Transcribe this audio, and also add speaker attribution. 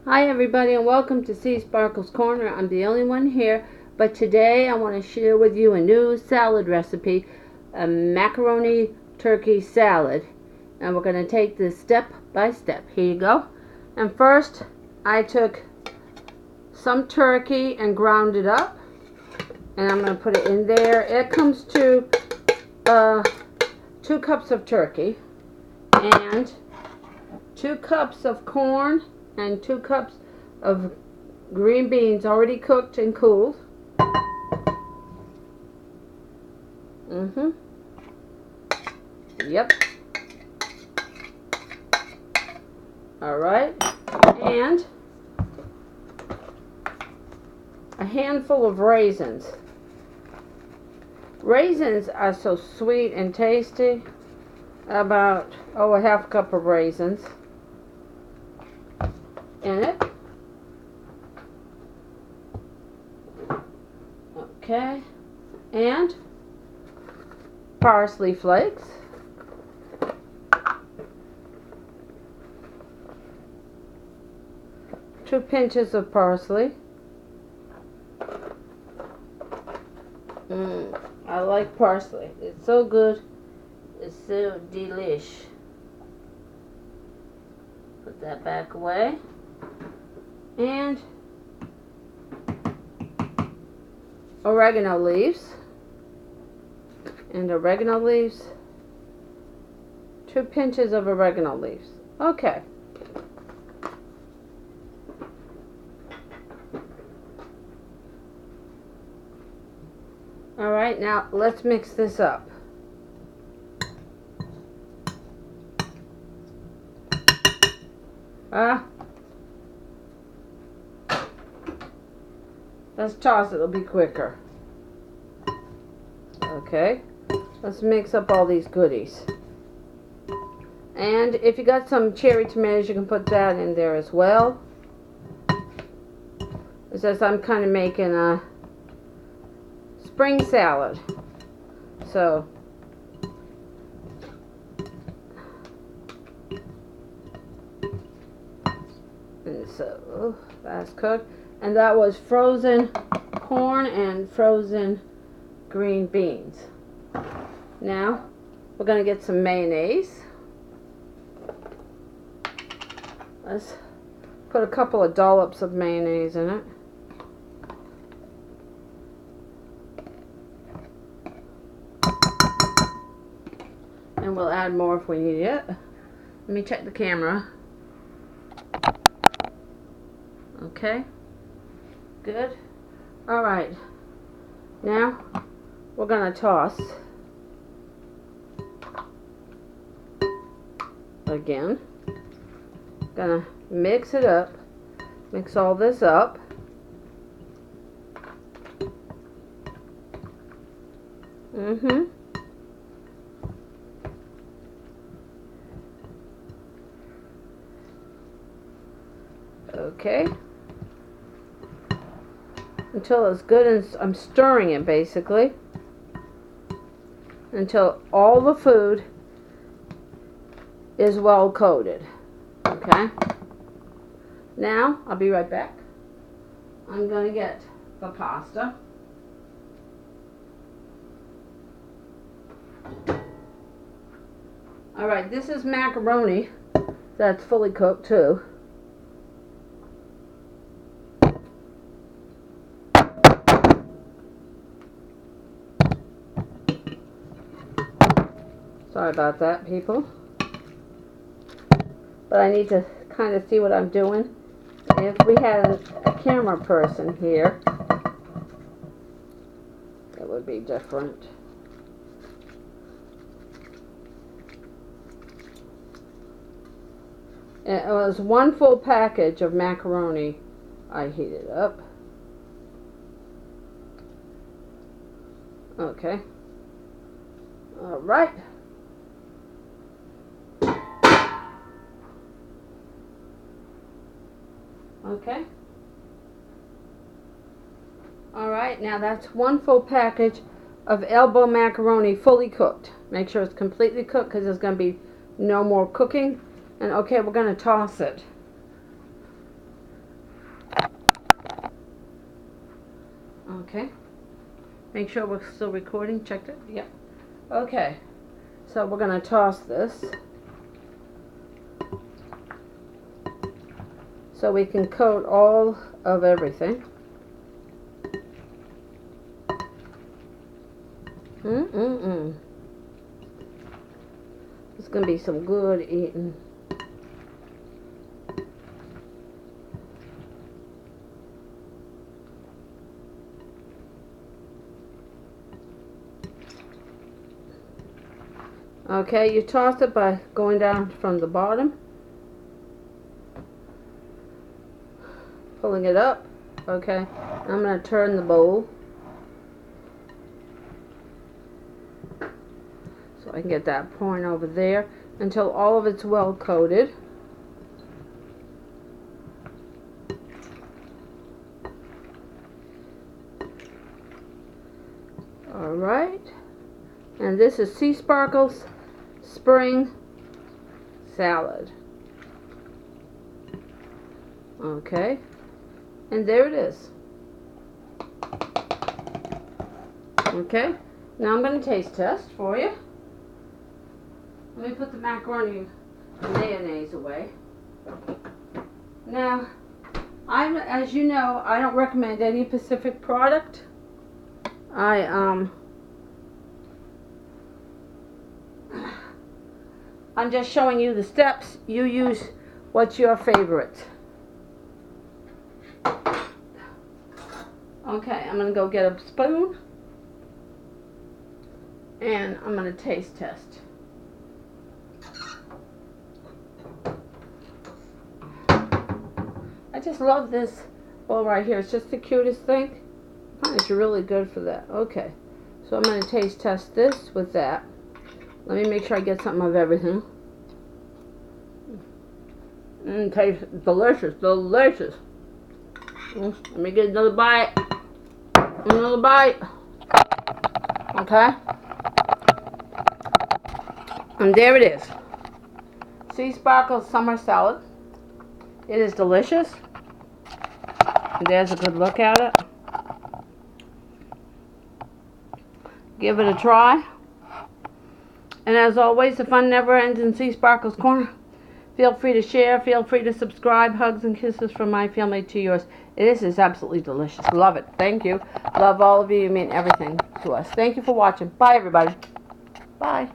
Speaker 1: Hi everybody and welcome to Seasparkle's Corner. I'm the only one here, but today I want to share with you a new salad recipe, a macaroni turkey salad. And we're going to take this step by step. Here you go. And first I took some turkey and ground it up. And I'm going to put it in there. It comes to 2 cups of turkey and 2 cups of corn and 2 cups of green beans already cooked and cooled. Yep. Alright. And a handful of raisins. Raisins are so sweet and tasty. About, a half cup of raisins in it. Okay. And parsley flakes. Two pinches of parsley. I like parsley. It's so good. It's so delish. Put that back away. And oregano leaves. And oregano leaves. 2 pinches of oregano leaves. Okay. Alright, now let's mix this up. Let's toss it, it'll be quicker. Okay, let's mix up all these goodies. And if you got some cherry tomatoes, you can put that in there as well. It says I'm kind of making a spring salad. So, and so that's cooked. And that was frozen corn and frozen green beans. Now, we're going to get some mayonnaise. Let's put a couple of dollops of mayonnaise in it. And we'll add more if we need it. Let me check the camera. Okay. Good. Alright. Now, we're going to toss. Again. Gonna mix it up. Mix all this up. Okay. Until it's good, and I'm stirring it basically until all the food is well coated. Okay, now I'll be right back. I'm going to get the pasta. Alright, this is macaroni that's fully cooked too. Sorry about that, people. But I need to kind of see what I'm doing. If we had a camera person here, it would be different. It was 1 full package of macaroni I heated up. Okay. All right. Okay. Alright, now that's 1 full package of elbow macaroni fully cooked. Make sure it's completely cooked because there's going to be no more cooking. And okay, we're going to toss it. Okay. Make sure we're still recording. Check it. Yep. Okay. So we're going to toss this so we can coat all of everything. It's going to be some good eating. Okay, you toss it by going down from the bottom, pulling it up. Okay, I'm going to turn the bowl so I can get that pouring over there until all of it's well coated. Alright, and this is Seasparkle's spring salad. Okay, and there it is. Okay, now I'm going to taste test for you. Let me put the macaroni and mayonnaise away. Now, as you know, I don't recommend any Pacific product. I'm just showing you the steps. You use what's your favorite. Okay, I'm going to go get a spoon and I'm going to taste test. I just love this bowl right here. It's just the cutest thing. It's really good for that. Okay, so I'm going to taste test this with that. Let me make sure I get something of everything. Tastes delicious, delicious. Let me get another bite. Another bite. Okay. And there it is. Seasparkle summer salad. It is delicious. And there's a good look at it. Give it a try. And as always, the fun never ends in Seasparkle's Corner. Feel free to share. Feel free to subscribe. Hugs and kisses from my family to yours. This is absolutely delicious. Love it. Thank you. Love all of you. You mean everything to us. Thank you for watching. Bye, everybody. Bye.